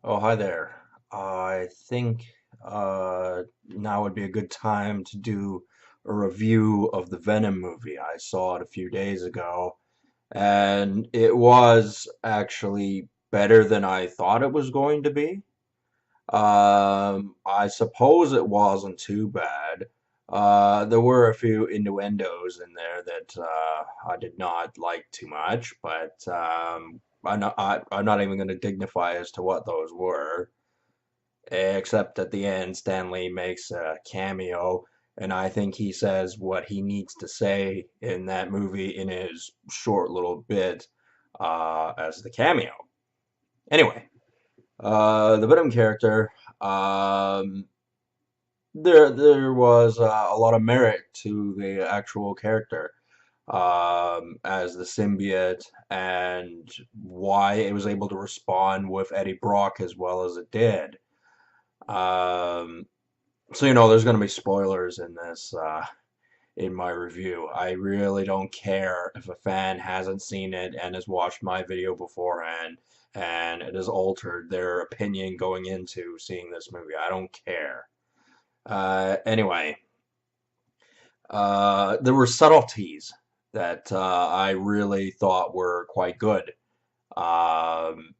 Oh, hi there. I think now would be a good time to do a review of the Venom movie. I saw it a few days ago, and it was actually better than I thought it was going to be. I suppose it wasn't too bad. There were a few innuendos in there that I did not like too much, but I'm not even going to dignify as to what those were. Except at the end, Stanley makes a cameo, and I think he says what he needs to say in that movie in his short little bit as the cameo. Anyway, the Venom character, um, there was a lot of merit to the actual character as the symbiote and why it was able to respond with Eddie Brock as well as it did. Um, So, there's going to be spoilers in this, in my review. I really don't care if a fan hasn't seen it and has watched my video beforehand and it has altered their opinion going into seeing this movie. I don't care. Anyway, there were subtleties that I really thought were quite good. Um,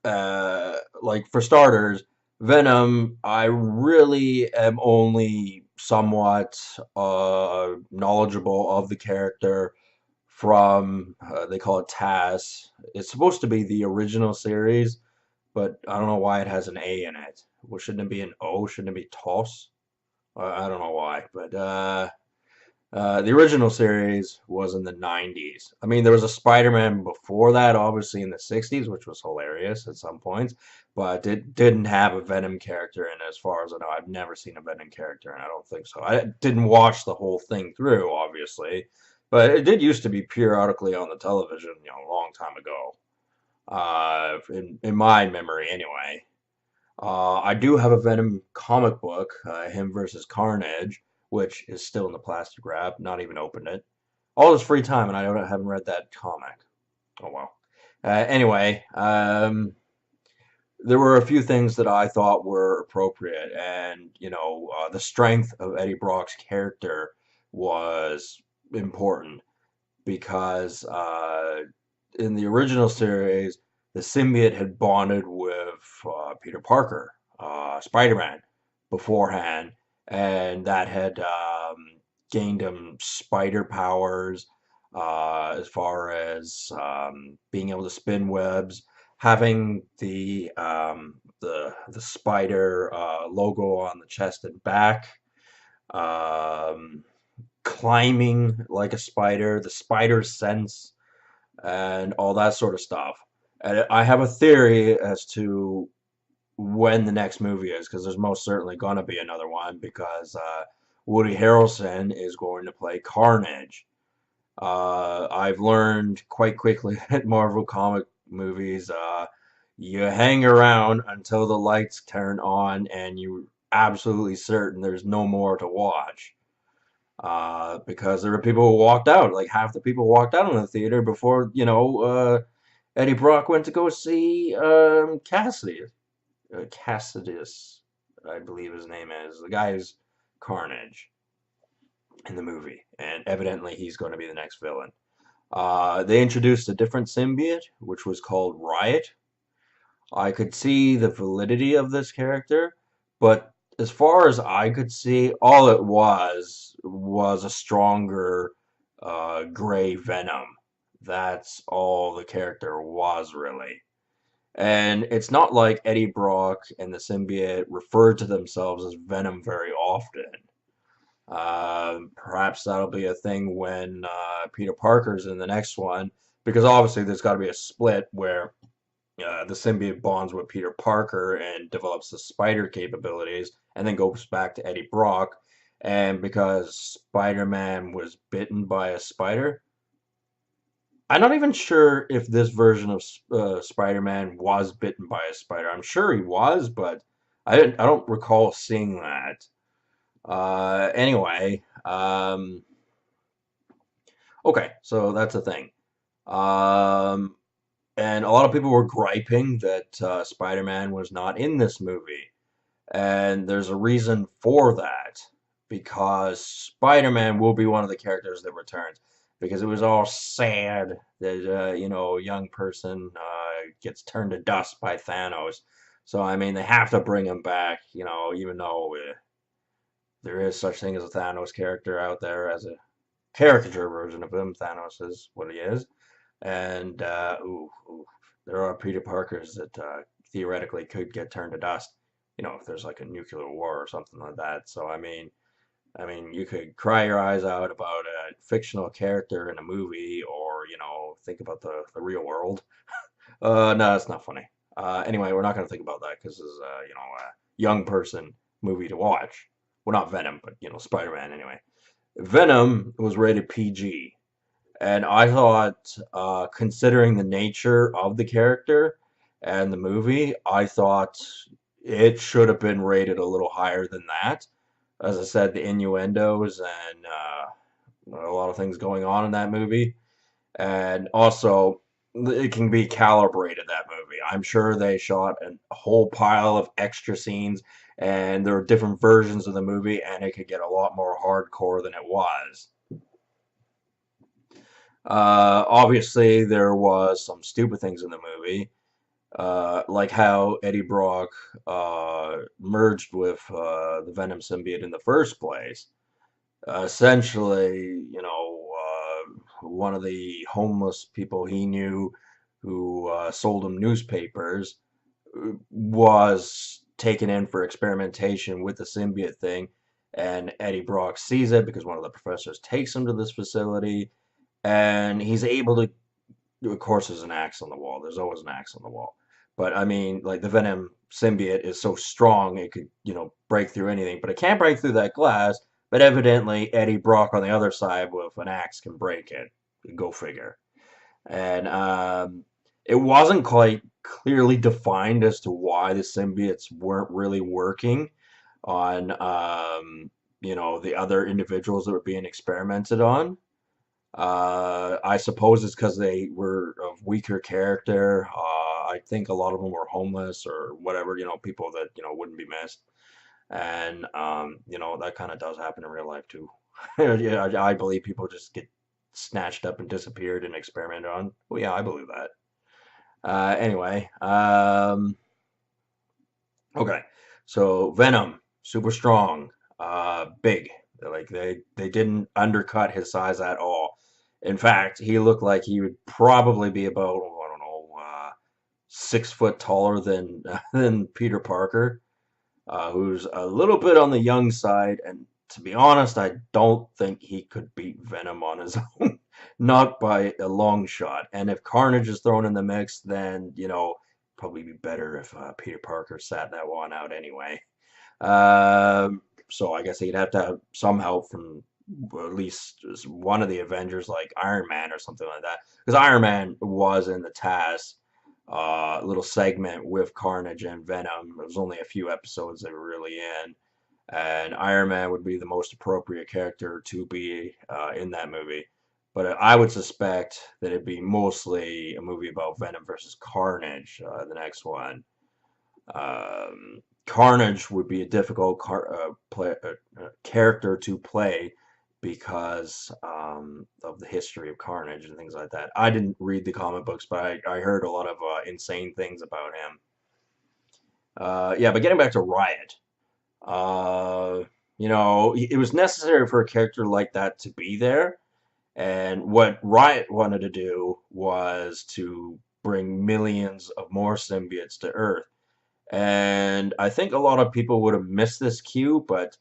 like for starters, Venom, I really am only somewhat knowledgeable of the character from they call it TAS. It's supposed to be the original series, but I don't know why it has an A in it. Well, shouldn't it be an O? Shouldn't it be TOS? I don't know why, but the original series was in the 90s. I mean, there was a Spider-Man before that, obviously in the 60s, which was hilarious at some points, but it didn't have a Venom character in it, as far as I know. I've never seen a Venom character, and I don't think so. I didn't watch the whole thing through, obviously, but it did used to be periodically on the television, a long time ago. In my memory, anyway. I do have a Venom comic book, him versus Carnage, which is still in the plastic wrap, not even opened it. All this free time, and haven't read that comic. Oh well. Anyway, there were a few things that I thought were appropriate, and the strength of Eddie Brock's character was important because in the original series, the symbiote had bonded with Peter Parker, Spider-Man, beforehand, and that had gained him spider powers as far as being able to spin webs, having the spider logo on the chest and back. Um, Climbing like a spider, the spider sense, and all that sort of stuff. And I have a theory as to when the next movie is, because there's most certainly going to be another one, because Woody Harrelson is going to play Carnage. I've learned quite quickly that Marvel comic movies, you hang around until the lights turn on and you're absolutely certain there's no more to watch because there were people who walked out. Like half the people walked out of the theater before Eddie Brock went to go see Cassidus, I believe his name is. The guy who's Carnage in the movie, and evidently he's going to be the next villain. They introduced a different symbiote, which was called Riot. I could see the validity of this character, but as far as I could see, all it was a stronger gray Venom. That's all the character was, really. And it's not like Eddie Brock and the symbiote refer to themselves as Venom very often. Perhaps that'll be a thing when Peter Parker's in the next one, because obviously there's got to be a split where the symbiote bonds with Peter Parker and develops the spider capabilities, and then goes back to Eddie Brock. And because Spider-Man was bitten by a spider, I'm not even sure if this version of Spider-Man was bitten by a spider. I'm sure he was, but I don't recall seeing that. Anyway, okay, so that's a thing. Um, And a lot of people were griping that Spider-Man was not in this movie. And there's a reason for that. Because Spider-Man will be one of the characters that returns. Because it was all sad that, a young person gets turned to dust by Thanos. So, I mean, they have to bring him back, even though there is such thing as a Thanos character out there as a caricature version of him. Thanos is what he is. And there are Peter Parkers that theoretically could get turned to dust. If there's like a nuclear war or something like that. So I mean, you could cry your eyes out about a fictional character in a movie, or think about the real world. No, it's not funny. Anyway, we're not going to think about that because this is a young person movie to watch. Well, not Venom, but Spider-Man anyway. Venom was rated PG. And I thought, considering the nature of the character and the movie, I thought it should have been rated a little higher than that. As I said, the innuendos and a lot of things going on in that movie. And also, it can be calibrated, that movie. I'm sure they shot a whole pile of extra scenes, and there are different versions of the movie, and it could get a lot more hardcore than it was. Obviously, there was some stupid things in the movie, like how Eddie Brock merged with the Venom symbiote in the first place. Essentially, one of the homeless people he knew who sold him newspapers was taken in for experimentation with the symbiote thing, and Eddie Brock sees it because one of the professors takes him to this facility, and he's able to. Of course, there's an axe on the wall. There's always an axe on the wall. But I mean, like the Venom symbiote is so strong it could, break through anything. But it can't break through that glass. But evidently, Eddie Brock on the other side with an axe can break it. Go figure. And it wasn't quite clearly defined as to why the symbiotes weren't really working on, the other individuals that were being experimented on. I suppose it's because they were of weaker character. I think a lot of them were homeless or whatever, people that, wouldn't be missed. And, that kind of does happen in real life too. Yeah, I believe people just get snatched up and disappeared and experimented on. Well, yeah, I believe that. Anyway, okay. So Venom, super strong, big. Like they didn't undercut his size at all. In fact, he looked like he would probably be about, oh, I don't know, 6 foot taller than than Peter Parker, who's a little bit on the young side. And to be honest, I don't think he could beat Venom on his own, not by a long shot. And if Carnage is thrown in the mix, then probably be better if Peter Parker sat that one out anyway. So I guess he'd have to have some help from at least one of the Avengers, like Iron Man or something like that. Because Iron Man was in the TAS little segment with Carnage and Venom. It was only a few episodes they were really in. And Iron Man would be the most appropriate character to be in that movie. But I would suspect that it'd be mostly a movie about Venom versus Carnage, the next one. Carnage would be a difficult character to play because of the history of Carnage and things like that. I didn't read the comic books, but I heard a lot of insane things about him. Yeah, but getting back to Riot, uh, it was necessary for a character like that to be there. And what Riot wanted to do was to bring millions of more symbiotes to Earth. And I think a lot of people would have missed this cue, but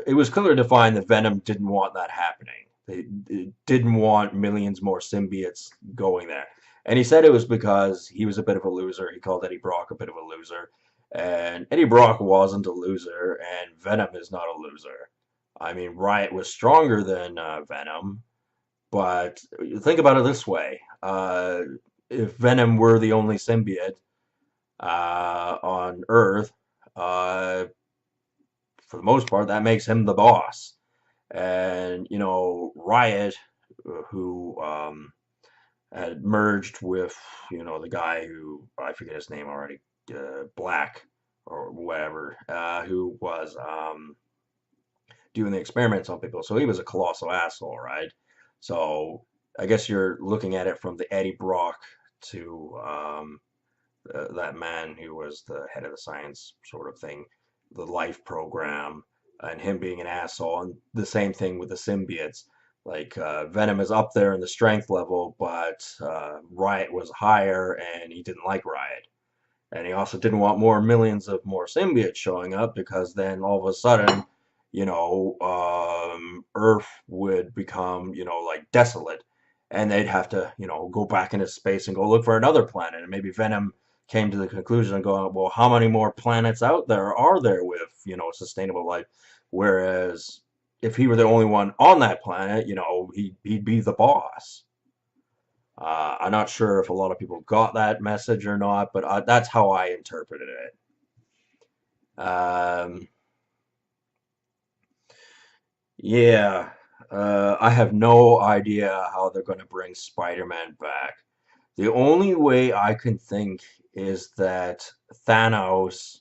it was clearly defined that Venom didn't want that happening. They didn't want millions more symbiotes going there. And he said it was because he was a bit of a loser. He called Eddie Brock a bit of a loser. And Eddie Brock wasn't a loser, and Venom is not a loser. I mean, Riot was stronger than Venom, but think about it this way. If Venom were the only symbiote on Earth, uh, for the most part, that makes him the boss. And Riot, who had merged with, the guy who I forget his name already, Black or whatever, who was doing the experiments on people. So he was a colossal asshole, right? So I guess you're looking at it from the Eddie Brock to that man who was the head of the science sort of thing, the life program, and him being an asshole. And the same thing with the symbiotes. Like Venom is up there in the strength level, but Riot was higher, and he didn't like Riot. And he also didn't want more millions of more symbiotes showing up because then all of a sudden, Earth would become, like desolate. And they'd have to, go back into space and go look for another planet. And maybe Venom came to the conclusion of going, well, how many more planets out there are there with, sustainable life? Whereas if he were the only one on that planet, he'd be the boss. I'm not sure if a lot of people got that message or not, but that's how I interpreted it. Um, yeah, I have no idea how they're going to bring Spider-Man back. The only way I can think is that Thanos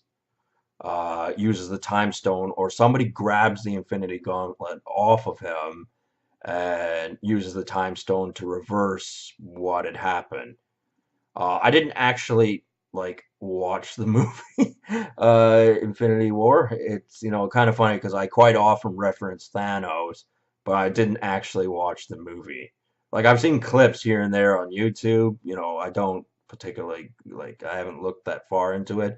uses the Time Stone, or somebody grabs the Infinity Gauntlet off of him and uses the Time Stone to reverse what had happened. I didn't actually like watch the movie Infinity War. It's kind of funny because I quite often reference Thanos, but I didn't actually watch the movie. Like I've seen clips here and there on YouTube. I don't particularly like. I haven't looked that far into it.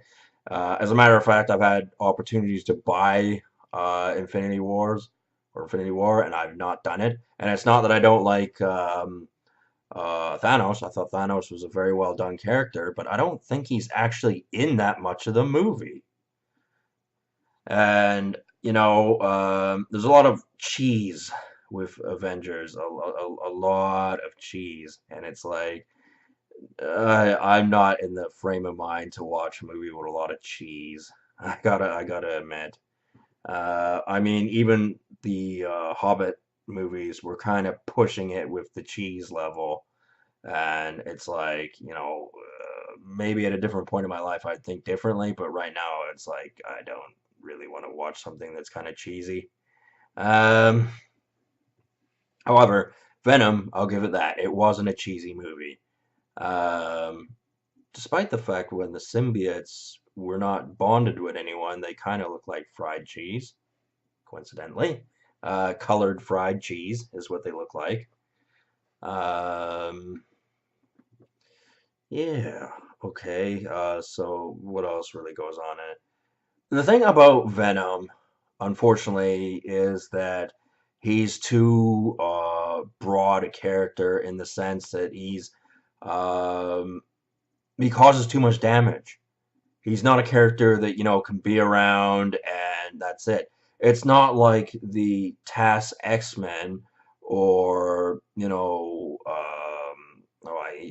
As a matter of fact, I've had opportunities to buy Infinity Wars or Infinity War, and I've not done it. And it's not that I don't like. Thanos. I thought Thanos was a very well done character, but I don't think he's actually in that much of the movie. And there's a lot of cheese with Avengers, a lot of cheese, and it's like I'm not in the frame of mind to watch a movie with a lot of cheese. I gotta admit. I mean, even the Hobbit movies were kind of pushing it with the cheese level. And it's like, maybe at a different point in my life I'd think differently, but right now it's like I don't really want to watch something that's kind of cheesy. Um, However, Venom, I'll give it that. It wasn't a cheesy movie. Um, Despite the fact when the symbiotes were not bonded with anyone, they kind of look like fried cheese, coincidentally. Colored fried cheese is what they look like. Um, Yeah, okay. So what else really goes on in it? The thing about Venom, unfortunately, is that he's too broad a character in the sense that um, he causes too much damage. He's not a character that, can be around and that's it. It's not like the TAS X-Men or, oh,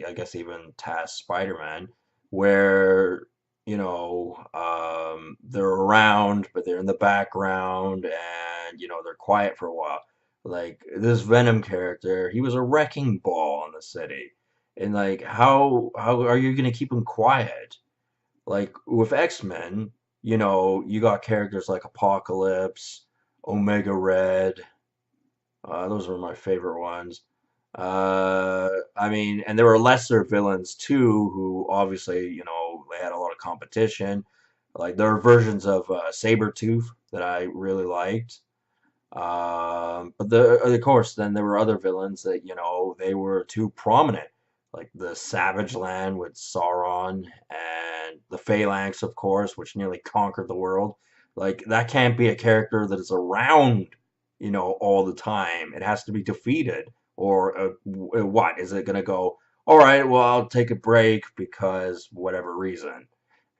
I guess even TAS Spider-Man, where, they're around, but they're in the background and, they're quiet for a while. Like this Venom character, he was a wrecking ball in the city. And like, how are you gonna keep him quiet? Like with X-Men, you got characters like Apocalypse, Omega Red. Those were my favorite ones. I mean, and there were lesser villains too, who obviously, they had a lot of competition. Like there are versions of Sabretooth that I really liked. But of course, then there were other villains that, they were too prominent, like the Savage Land with Sauron and the Phalanx, of course, which nearly conquered the world. Like that can't be a character that is around, all the time. It has to be defeated. Or what? Is it going to go, all right, well, I'll take a break because whatever reason?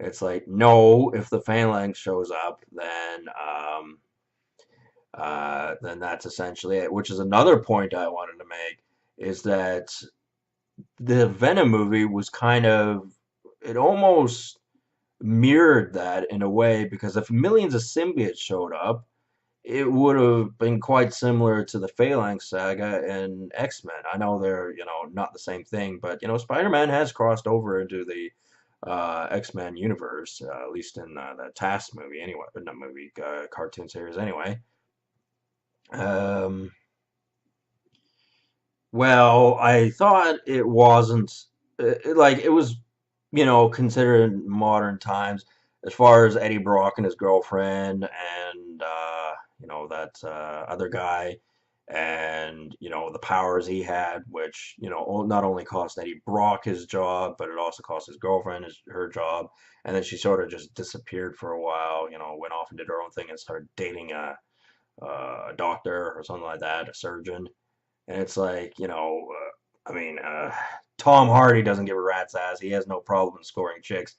It's like, no, if the Phalanx shows up, then that's essentially it. Which is another point I wanted to make is that the Venom movie was kind of it almost mirrored that in a way because if millions of symbiotes showed up, it would have been quite similar to the Phalanx saga and X-Men. I know they're, not the same thing, but Spider-Man has crossed over into the X-Men universe, at least in the Task movie, anyway, not movie, cartoon series, anyway. Um, well, I thought it wasn't like it was, considered in modern times as far as Eddie Brock and his girlfriend and that other guy and the powers he had, which not only cost Eddie Brock his job, but it also cost his girlfriend her job, and then she sort of just disappeared for a while. Went off and did her own thing and started dating a doctor or something like that, a surgeon. And it's like, I mean, Tom Hardy doesn't give a rat's ass. He has no problem scoring chicks.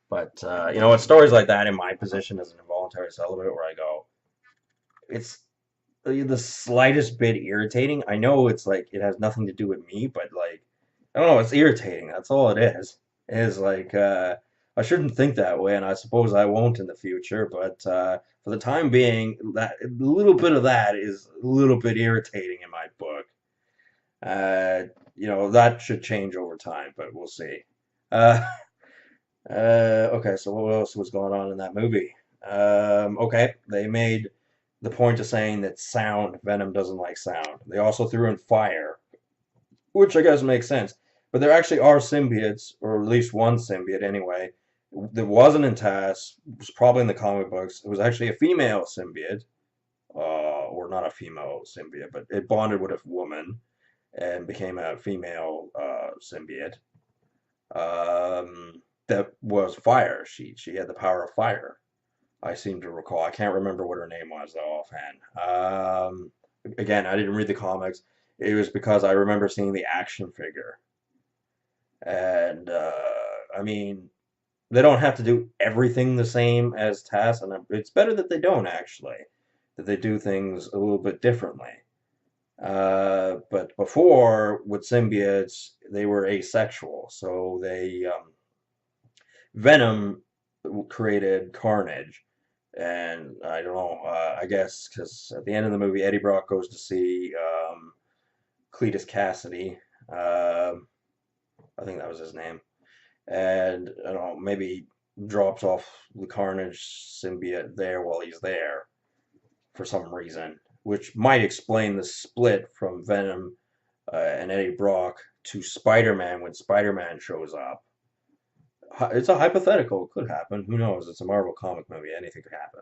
But, it's stories like that in my position as an involuntary celibate where I go, it's the slightest bit irritating. I know it's like, it has nothing to do with me, but like, I don't know, it's irritating. That's all it is. It is like, I shouldn't think that way, and I suppose I won't in the future, but for the time being, that a little bit of that is a little bit irritating in my book. Uh, that should change over time, but we'll see. Uh, okay, so what else was going on in that movie? Okay, they made the point of saying that Venom doesn't like sound. They also threw in fire, which I guess makes sense. But there actually are symbiotes, or at least one symbiote anyway, that wasn't in TAS, was probably in the comic books. It was actually a female symbiote, or not a female symbiote, but it bonded with a woman and became a female symbiote that was fire. She had the power of fire. I seem to recall. I can't remember what her name was though offhand. Again, I didn't read the comics. It was because I remember seeing the action figure, and I mean, they don't have to do everything the same as Tass, and it's better that they don't actually. That they do things a little bit differently. But before, with symbiotes, they were asexual. So Venom created Carnage. And I don't know, I guess, because at the end of the movie, Eddie Brock goes to see Cletus Cassidy. I think that was his name. And, I don't know, maybe drops off the Carnage symbiote there while he's there for some reason, which might explain the split from Venom and Eddie Brock to Spider-Man when Spider-Man shows up. It's a hypothetical. It could happen. Who knows? It's a Marvel comic movie. Anything could happen.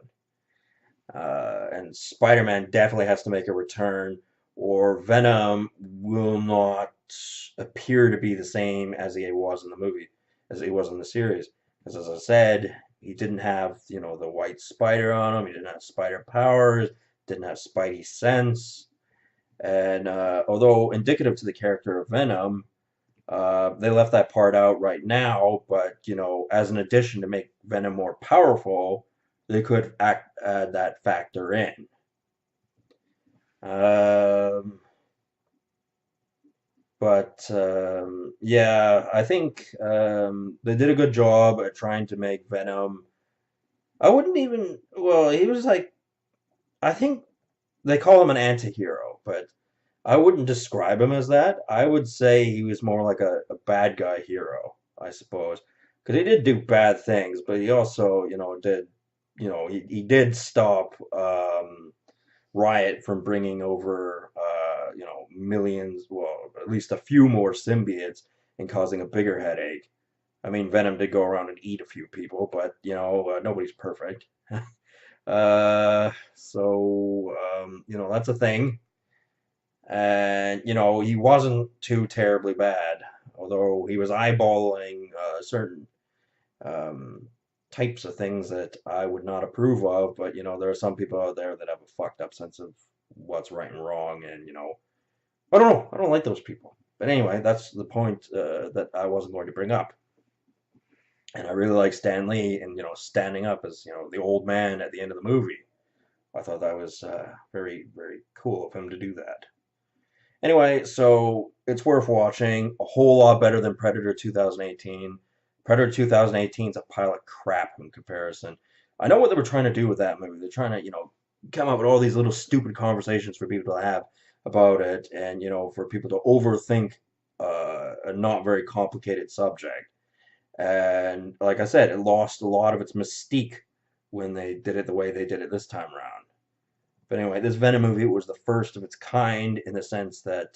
And Spider-Man definitely has to make a return, or Venom will not appear to be the same as he was in the movie, as he was in the series. Because as I said, he didn't have, the white spider on him. He didn't have spider powers. Didn't have Spidey sense. And although indicative to the character of Venom, they left that part out right now. But as an addition to make Venom more powerful, they could add that factor in. Um, but yeah, I think they did a good job at trying to make Venom. I wouldn't even. Well, he was like. I think they call him an anti-hero, but I wouldn't describe him as that. I would say he was more like a bad guy hero, I suppose. Because he did do bad things, but he also, he did stop Riot from bringing over, millions, well, at least a few more symbiotes and causing a bigger headache. I mean, Venom did go around and eat a few people, but, nobody's perfect. That's a thing. And, he wasn't too terribly bad, although he was eyeballing certain um, types of things that I would not approve of. But, there are some people out there that have a fucked up sense of what's right and wrong. And, I don't know. I don't like those people. But anyway, that's the point that I wasn't going to bring up. And I really like Stan Lee and, standing up as, the old man at the end of the movie. I thought that was very, very cool of him to do that. Anyway, so it's worth watching. A whole lot better than Predator 2018. Predator 2018 is a pile of crap in comparison. I know what they were trying to do with that movie. They're trying to, come up with all these little stupid conversations for people to have about it, and for people to overthink a not very complicated subject. And like I said, it lost a lot of its mystique when they did it the way they did it this time around. But anyway, this Venom movie was the first of its kind in the sense that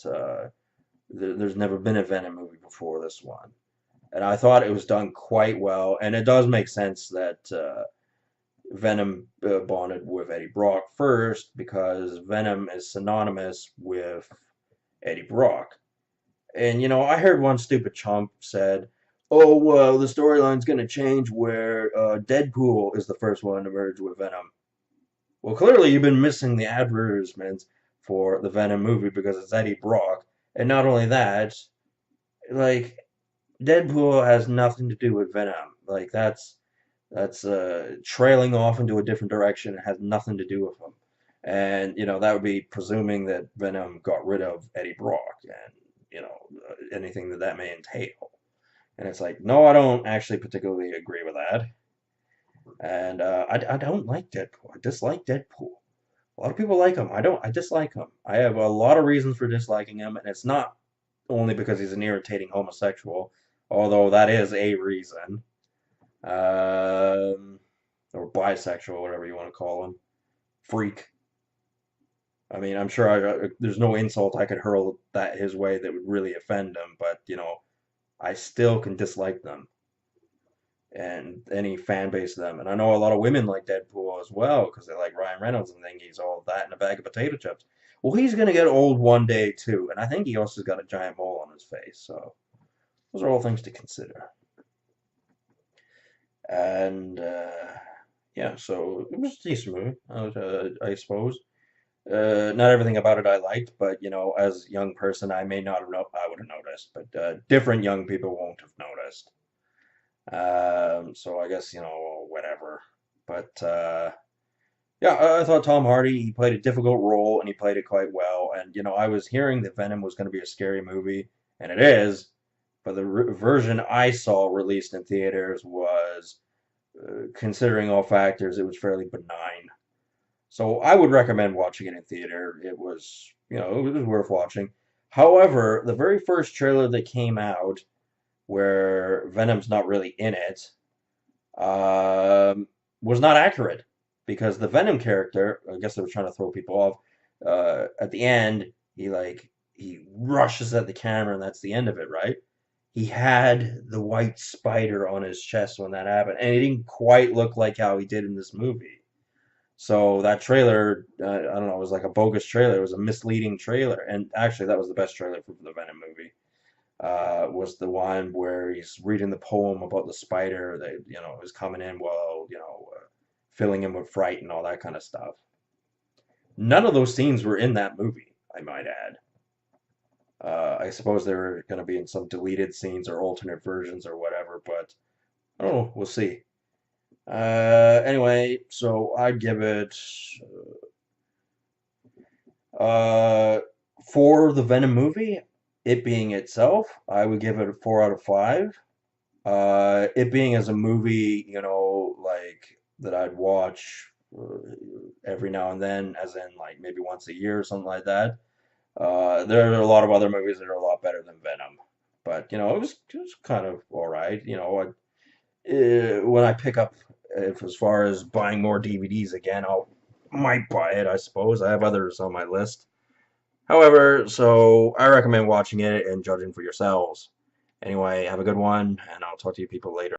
there's never been a Venom movie before this one. And I thought it was done quite well, and it does make sense that Venom bonded with Eddie Brock first because Venom is synonymous with Eddie Brock. And I heard one stupid chump said, "Oh well, the storyline's going to change where Deadpool is the first one to merge with Venom." Well, clearly you've been missing the advertisements for the Venom movie because it's Eddie Brock, and not only that, like Deadpool has nothing to do with Venom. Like that's trailing off into a different direction. It has nothing to do with him. And, that would be presuming that Venom got rid of Eddie Brock and, anything that may entail. And it's like, no, I don't actually particularly agree with that. And I don't like Deadpool. I dislike Deadpool. A lot of people like him. I don't. I dislike him. I have a lot of reasons for disliking him, and it's not only because he's an irritating homosexual, although that is a reason. Um, or bisexual, whatever you want to call him, freak. I mean, I'm sure there's no insult I could hurl that his way that would really offend him, but I still can dislike them and any fan base of them. And I know a lot of women like Deadpool as well because they like Ryan Reynolds and think he's all that in a bag of potato chips. Well, he's gonna get old one day too, and I think he also got a giant mole on his face. So those are all things to consider. And yeah, so it was a decent movie, I suppose. Not everything about it I liked, but as a young person, I may not have I would have noticed, but different young people won't have noticed. So I guess whatever. But yeah, I thought Tom Hardy he played a difficult role and he played it quite well. And I was hearing that Venom was going to be a scary movie, and it is. But the version I saw released in theaters was, considering all factors, it was fairly benign. So I would recommend watching it in theater. It was, it was worth watching. However, the very first trailer that came out, where Venom's not really in it, was not accurate because the Venom character, I guess they were trying to throw people off. At the end, he rushes at the camera, and that's the end of it, right? He had the white spider on his chest when that happened, and he didn't quite look like how he did in this movie. So that trailer, I don't know, it was like a bogus trailer. It was a misleading trailer, and actually, that was the best trailer for the Venom movie. Was the one where he's reading the poem about the spider that is coming in while filling him with fright and all that kind of stuff. None of those scenes were in that movie, I might add. I suppose they were going to be in some deleted scenes or alternate versions or whatever, but I don't know. We'll see. Anyway, so I'd give it uh, for the Venom movie, it being itself, I would give it a 4 out of 5. It being as a movie, like that I'd watch every now and then, as in like maybe once a year or something like that. There are a lot of other movies that are a lot better than Venom, but it was kind of all right. When I pick up, if as far as buying more DVDs again, I'll might buy it. I suppose I have others on my list. However, so I recommend watching it and judging for yourselves. Anyway, have a good one, and I'll talk to you people later.